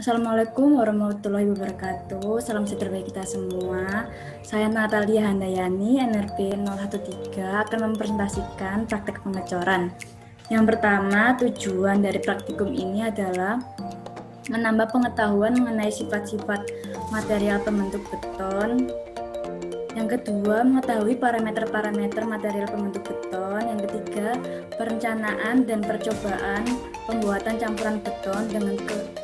Assalamualaikum warahmatullahi wabarakatuh. Salam sejahtera bagi kita semua. Saya Natalia Handayani, NRP 013 akan mempresentasikan praktek pengecoran. Yang pertama, tujuan dari praktikum ini adalah menambah pengetahuan mengenai sifat-sifat material pembentuk beton. Yang kedua, mengetahui parameter-parameter material pembentuk beton. Yang ketiga, perencanaan dan percobaan pembuatan campuran beton dengan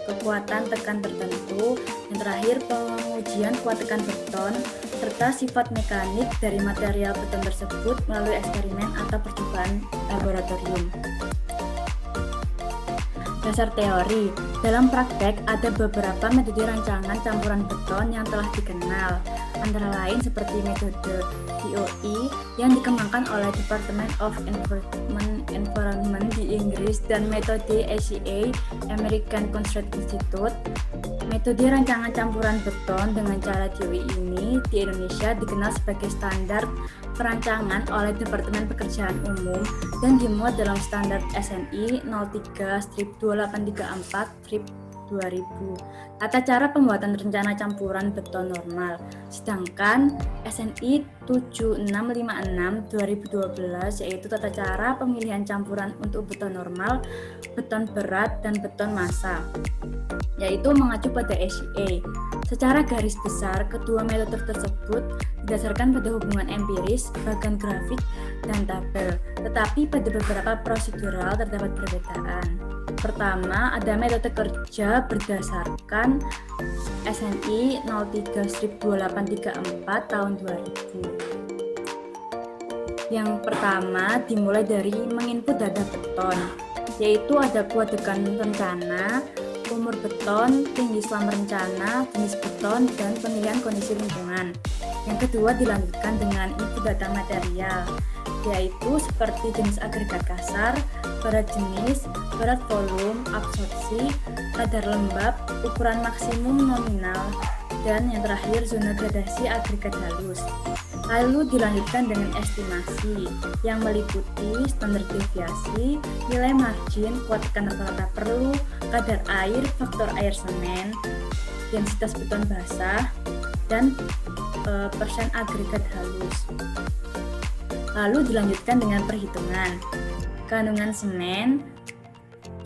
kekuatan tekan tertentu. Yang terakhir, pengujian kuat tekan beton serta sifat mekanik dari material beton tersebut melalui eksperimen atau percobaan laboratorium. Dasar teori. Dalam praktek ada beberapa metode rancangan campuran beton yang telah dikenal, antara lain seperti metode DOE yang dikembangkan oleh Department of Environment di Inggris dan metode ACA American Construction Institute. Metode rancangan campuran beton dengan cara DOE ini di Indonesia dikenal sebagai standar perancangan oleh Departemen Pekerjaan Umum dan dimuat dalam standar SNI 03-2834/2000. Tata cara pembuatan rencana campuran beton normal. Sedangkan SNI 7656/2012 yaitu tata cara pemilihan campuran untuk beton normal, beton berat, dan beton massa, yaitu mengacu pada ACA. Secara garis besar, kedua metode tersebut didasarkan pada hubungan empiris, bagan grafik, dan tabel. Tetapi pada beberapa prosedural terdapat perbedaan. Pertama, ada metode kerja berdasarkan SNI 03-2834 tahun 2000. Yang pertama dimulai dari menginput data beton, yaitu ada kuat tekan rencana, umur beton, tinggi selam rencana, jenis beton, dan pemilihan kondisi lingkungan. Yang kedua dilanjutkan dengan input data material, yaitu seperti jenis agregat kasar, berat jenis, berat volume, absorpsi, kadar lembab, ukuran maksimum nominal, dan yang terakhir zona gradasi agregat halus. Lalu dilanjutkan dengan estimasi yang meliputi standar deviasi, nilai margin, kuat tekan rata-rata perlu, kadar air, faktor air semen, densitas beton basah, dan persen agregat halus. Lalu dilanjutkan dengan perhitungan kandungan semen,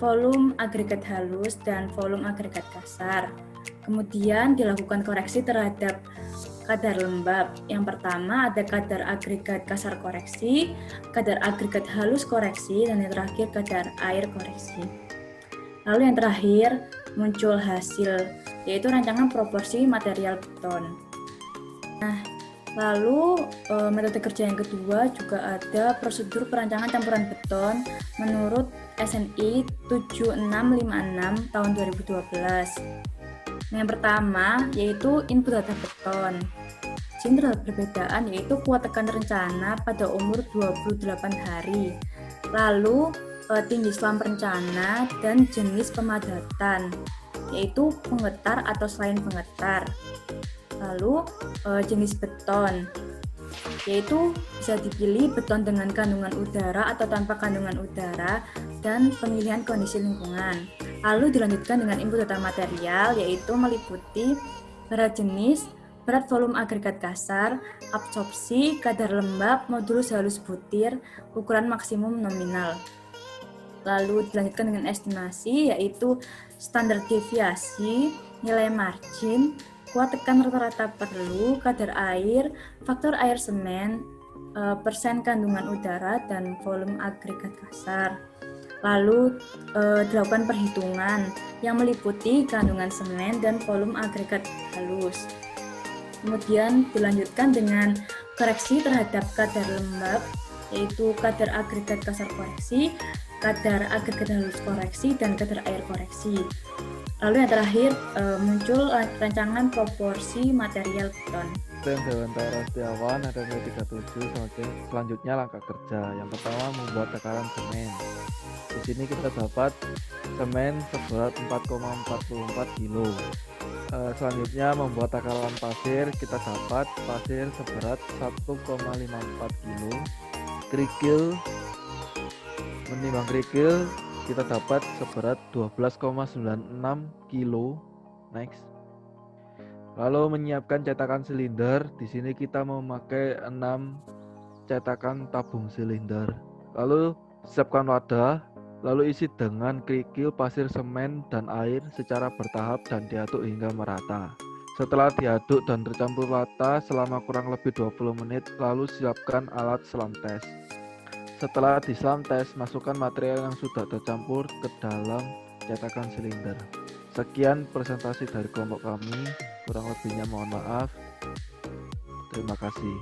volume agregat halus, dan volume agregat kasar. Kemudian dilakukan koreksi terhadap kadar lembab. Yang pertama ada kadar agregat kasar koreksi, kadar agregat halus koreksi, dan yang terakhir kadar air koreksi. Lalu yang terakhir muncul hasil, yaitu rancangan proporsi material beton. Nah, lalu metode kerja yang kedua juga ada prosedur perancangan campuran beton menurut SNI 7656 tahun 2012. Yang pertama yaitu input data beton. Sini terdapat perbedaan yaitu kuat tekan rencana pada umur 28 hari. Lalu tinggi selam rencana dan jenis pemadatan yaitu penggetar atau selain penggetar. Lalu jenis beton yaitu bisa dipilih beton dengan kandungan udara atau tanpa kandungan udara dan pemilihan kondisi lingkungan. Lalu dilanjutkan dengan input data material yaitu meliputi berat jenis, berat volume agregat kasar, absorpsi, kadar lembab, modulus halus butir, ukuran maksimum nominal. Lalu dilanjutkan dengan estimasi yaitu standar deviasi, nilai margin, kuat tekan rata-rata perlu, kadar air, faktor air semen, persen kandungan udara, dan volume agregat kasar. Lalu dilakukan perhitungan yang meliputi kandungan semen dan volume agregat halus. Kemudian dilanjutkan dengan koreksi terhadap kadar lembab, yaitu kadar agregat kasar koreksi, kadar agregat halus koreksi, dan kadar air koreksi. Lalu yang terakhir muncul rancangan proporsi material beton. Saya Dewantara Setiawan, NRP 37. Selanjutnya langkah kerja. Yang pertama membuat takaran semen. Di sini kita dapat semen seberat 4,44 kilo. Selanjutnya membuat takaran pasir. Kita dapat pasir seberat 1,54 kilo. Kerikil, menimbang kerikil kita dapat seberat 12,96 kilo. Next. Lalu menyiapkan cetakan silinder. Di sini kita memakai 6 cetakan tabung silinder. Lalu siapkan wadah, lalu isi dengan kerikil, pasir, semen, dan air secara bertahap dan diaduk hingga merata. Setelah diaduk dan tercampur rata selama kurang lebih 20 menit, lalu siapkan alat selam tes. Setelah diselam tes, masukkan material yang sudah tercampur ke dalam cetakan silinder. Sekian presentasi dari kelompok kami, kurang lebihnya mohon maaf. Terima kasih.